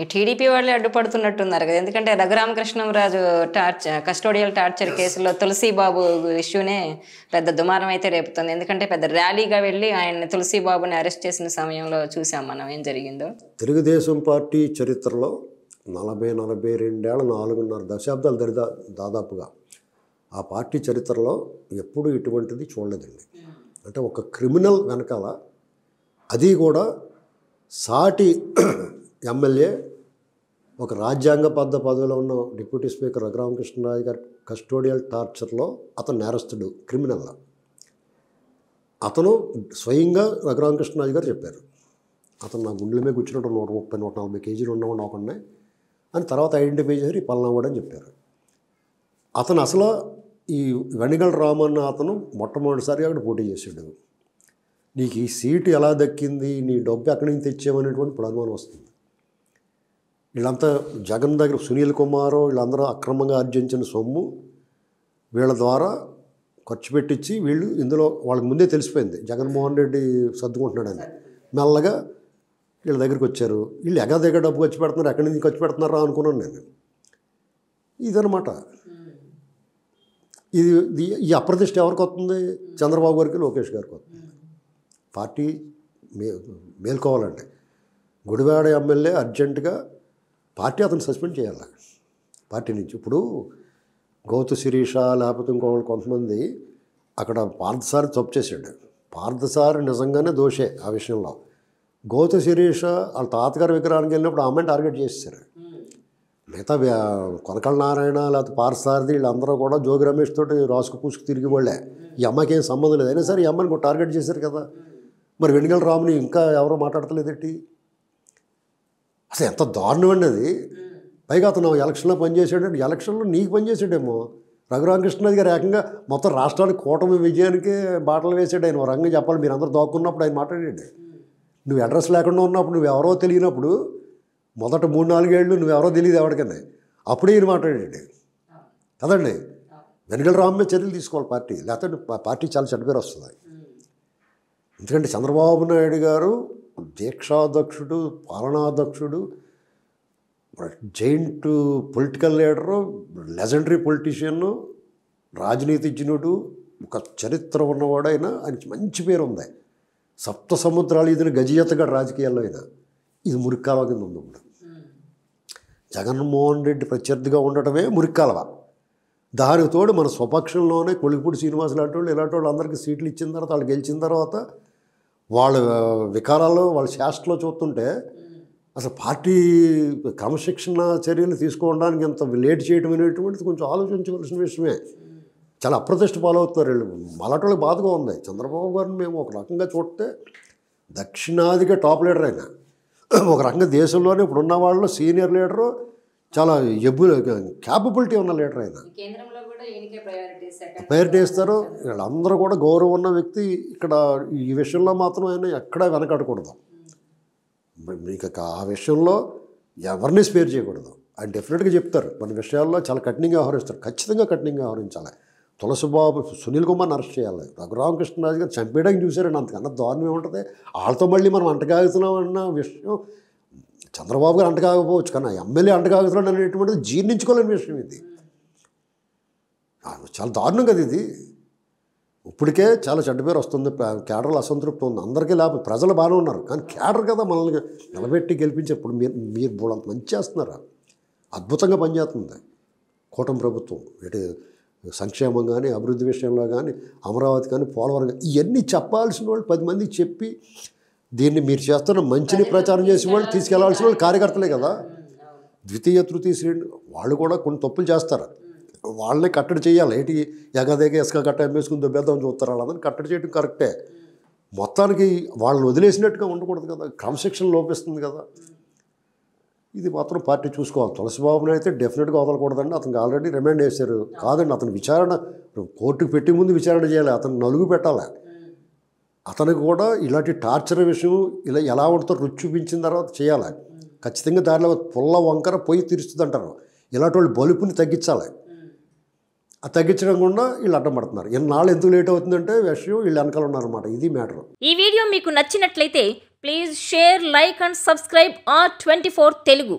ఈ టీడీపీ వాళ్ళే అడ్డుపడుతున్నట్టున్నారు కదా, ఎందుకంటే రఘురామకృష్ణంరాజు కస్టోడియల్ టార్చర్ కేసులో తులసీబాబు ఇష్యూనే పెద్ద దుమారం అయితే రేపుతుంది. ఎందుకంటే పెద్ద ర్యాలీగా వెళ్ళి ఆయన తులసీబాబుని అరెస్ట్ చేసిన సమయంలో చూసాం మనం ఏం జరిగిందో. తెలుగుదేశం పార్టీ చరిత్రలో 42 ఏళ్ళ 4.5 దశాబ్దాలు దాదాపుగా ఆ పార్టీ చరిత్రలో ఎప్పుడు ఇటువంటిది చూడలేదండి. అంటే ఒక క్రిమినల్ వెనకాల, అది కూడా సాటి ఎమ్మెల్యే, ఒక రాజ్యాంగబద్ధ పదవిలో ఉన్న డిప్యూటీ స్పీకర్ రఘురామకృష్ణరాజు గారి కస్టోడియల్ టార్చర్లో అతను నేరస్తుడు, క్రిమినల్. అతను స్వయంగా రఘురామకృష్ణరాజు గారు చెప్పారు, అతను నా గుండెల మీద కూర్చున్నట్టు 130-140 కేజీలు ఉన్నవాడు ఒకనే అని తర్వాత ఐడెంటిఫై చేసి పలానావాడు అని చెప్పారు. అతను అసలు ఈ వెనిగల్ రామన్న అతను మొట్టమొదటిసారిగా అక్కడ పోటీ చేశాడు. నీకు ఈ సీటు ఎలా దక్కింది, నీ డబ్బు ఎక్కడి నుంచి తెచ్చామనేటువంటి ఇప్పుడు అనుమానం వస్తుంది. వీళ్ళంతా జగన్ దగ్గర సునీల్ కుమార్ వీళ్ళందరూ అక్రమంగా ఆర్జించిన సొమ్ము వీళ్ళ ద్వారా ఖర్చు పెట్టించి వీళ్ళు ఇందులో వాళ్ళకి ముందే తెలిసిపోయింది జగన్మోహన్ రెడ్డి సర్దుకుంటున్నాడని. మెల్లగా వీళ్ళ దగ్గరికి వచ్చారు. వీళ్ళు ఎగదెగ డబ్బు ఖర్చు పెడుతున్నారు, ఎక్కడి నుంచి ఖర్చు పెడుతున్నారా అనుకున్నాను నేను. ఇదనమాట. ఈ అప్రతిష్ట ఎవరికి వస్తుంది? చంద్రబాబు గారికి, లోకేష్ గారికి వస్తుంది. పార్టీ మేల్కోవాలండి. గుడివాడ ఎమ్మెల్యే అర్జెంటుగా పార్టీ అతను సస్పెండ్ చేయాలి పార్టీ నుంచి. ఇప్పుడు గౌతు శిరీష లేకపోతే ఇంకోళ్ళు కొంతమంది అక్కడ పార్థసారి తప్పు చేశాడు. పార్థసారి నిజంగానే దోషే ఆ విషయంలో. గౌతు శిరీష వాళ్ళ తాతగారి విగ్రహానికి వెళ్ళినప్పుడు ఆమెను టార్గెట్ చేసేసారు. మిగతా కొనకళ్ళ నారాయణ లేకపోతే పార్థసారథి వీళ్ళందరూ కూడా జోగి రమేష్ తోటి రాసుకు పూసుకు తిరిగి వాళ్ళే. ఈ అమ్మాయికి ఏం సంబంధం లేదు. అయినా సరే ఈ అమ్మాయిని కూడా టార్గెట్ చేశారు కదా. మరి వెనిగల్ రాముని ఇంకా ఎవరో మాట్లాడతలేదేంటి? అసలు ఎంత దారుణం అండి అది. పైగా అతను ఎలక్షన్లో పనిచేసాడంటే, ఎలక్షన్లో నీకు పనిచేసాడేమో. రఘురామకృష్ణరాజు గారు ఏకంగా మొత్తం రాష్ట్రానికి కూటమి విజయానికి బాటలు వేసాడు. ఆయన రంగం చెప్పాలి, మీరు అందరూ దాక్కున్నప్పుడు ఆయన మాట్లాడాడు. నువ్వు అడ్రస్ లేకుండా ఉన్నప్పుడు, నువ్వు ఎవరో తెలియనప్పుడు, మొదట 3-4 ఏళ్ళు నువ్వెవరో తెలియదు ఎవరికన్నా, అప్పుడే ఈయన మాట్లాడాడు కదండి. వెనిగల్ రామ్ మీద చర్యలు తీసుకోవాలి పార్టీ, లేకపోతే పార్టీ చాలా చెడ్డ పేరు వస్తుంది. ఎందుకంటే చంద్రబాబు నాయుడు గారు దీక్షాధ్యక్షుడు, పాలనాధ్యక్షుడు, giant political leader, legendary politician, రాజనీతిజ్ఞుడు, ఒక చరిత్ర ఉన్నవాడైనా ఆయనకి మంచి పేరు ఉంది. సప్త సముద్రాలు ఇదిన గజయతగా రాజకీయాల్లో అయినా ఇది మురిక్కాలవ కింద ఉంది. ఇప్పుడు జగన్మోహన్ రెడ్డి ప్రత్యర్థిగా ఉండటమే మురిక్కాలవ. దానికి తోడు మన స్వపక్షంలోనే కొలిపూడి శ్రీనివాస్ లాంటి వాళ్ళు ఇలాంటి వాళ్ళు అందరికీ సీట్లు ఇచ్చిన తర్వాత, వాళ్ళు గెలిచిన తర్వాత వాళ్ళ వికారాలు వాళ్ళ శాస్త్రలో చూస్తుంటే అసలు పార్టీ క్రమశిక్షణ చర్యలు తీసుకోవడానికి ఎంత లేట్ చేయడం అనేటువంటిది కొంచెం ఆలోచించవలసిన విషయమే. చాలా అప్రతిష్ట పాలవుతున్నారు వీళ్ళు. మలాటోళ్ళకి బాధగా ఉంది. చంద్రబాబు గారిని మేము ఒక రకంగా చూస్తే దక్షిణాదిగా టాప్ లీడర్ అయినా, ఒక రకంగా దేశంలోనే ఇప్పుడున్న వాళ్ళు సీనియర్ లీడరు, చాలా క్యాపబిలిటీ ఉన్న లీడర్ అయినా ప్రయారిటీ ఇస్తారు. వీళ్ళందరూ కూడా గౌరవం ఉన్న వ్యక్తి. ఇక్కడ ఈ విషయంలో మాత్రం ఆయన ఎక్కడా వెనకాడకూడదు. మీకు ఆ విషయంలో ఎవరిని స్పేర్ చేయకూడదు. ఆయన డెఫినెట్గా చెప్తారు, మన విషయాల్లో చాలా కఠినంగా వ్యవహరిస్తారు. ఖచ్చితంగా కఠినంగా వ్యవహరించాలి. తులసిబాబు, సునీల్ కుమార్ని అరెస్ట్ చేయాలి. రఘురామకృష్ణరాజు గారు చంపేయడానికి చూశారండి. అంతకన్నా దారుణం ఏముంటుంది? వాళ్ళతో మళ్ళీ మనం అంటగాగుతున్నాం అన్న విషయం చంద్రబాబు గారు అంటకాగకపోవచ్చు, కానీ ఎమ్మెల్యే అంటగాగుతున్నాడు అనేటువంటిది జీర్ణించుకోలేని విషయం. ఇది చాలా దారుణం కదా ఇది. ఇప్పటికే చాలా చెడ్డ పేరు వస్తుంది. కేడర్లు అసంతృప్తి ఉంది. అందరికీ లేకపోతే ప్రజలు బాగానే ఉన్నారు, కానీ కేడర్ కదా మనల్ని నిలబెట్టి గెలిపించేప్పుడు మీరు బోళ్ళంత మంచి చేస్తున్నారు. అద్భుతంగా పనిచేస్తుంది కూటమి ప్రభుత్వం. ఇటు సంక్షేమం కానీ, అభివృద్ధి విషయంలో కానీ, అమరావతి కానీ, పోలవరం కానీ, ఇవన్నీ చెప్పాల్సిన వాళ్ళు 10 మందికి చెప్పి దీన్ని మీరు చేస్తున్న మంచిని ప్రచారం చేసే వాళ్ళు తీసుకెళ్లాల్సిన వాళ్ళు కార్యకర్తలే కదా. ద్వితీయ తృతీయ శ్రేణి వాళ్ళు కూడా కొన్ని తప్పులు చేస్తారు. వాళ్ళని కట్టడి చేయాలి. ఏంటి ఎగదేగ ఇసుక కట్ట అమ్మేసుకుని దొబ్బేద్దామని చూస్తారు. వాళ్ళని కట్టడి చేయడం కరెక్టే. మొత్తానికి వాళ్ళని వదిలేసినట్టుగా ఉండకూడదు కదా. క్రమశిక్షణ లోపిస్తుంది కదా. ఇది మాత్రం పార్టీ చూసుకోవాలి. తులసిబాబుని అయితే డెఫినెట్గా వదలకూడదండి. అతనికి ఆల్రెడీ రిమాండ్ వేశారు కాదండి. అతను విచారణ కోర్టుకు పెట్టి ముందు విచారణ చేయాలి. అతను నలుగు పెట్టాలి. అతనికి కూడా ఇలాంటి టార్చర్ విషయం ఇలా ఎలా ఉంటుందో రుచి చూపించిన తర్వాత చేయాలి. ఖచ్చితంగా దారిలో పుల్ల వంకర పొయ్యి తీరుస్తుంది అంటారు. ఇలాంటి వాళ్ళు బలుపుని తగ్గించాలి. ఆ తగ్గించడం కూడా వీళ్ళు అడ్డం పడుతున్నారు. ఎన్నాళ్ళు ఎందుకు లేట్ అవుతుందంటే విషయం వీళ్ళు వెనకాల ఉన్నారన్నమాట. ఇది మ్యాటర్. ఈ వీడియో మీకు నచ్చినట్లయితే please share, like and subscribe R24 Telugu.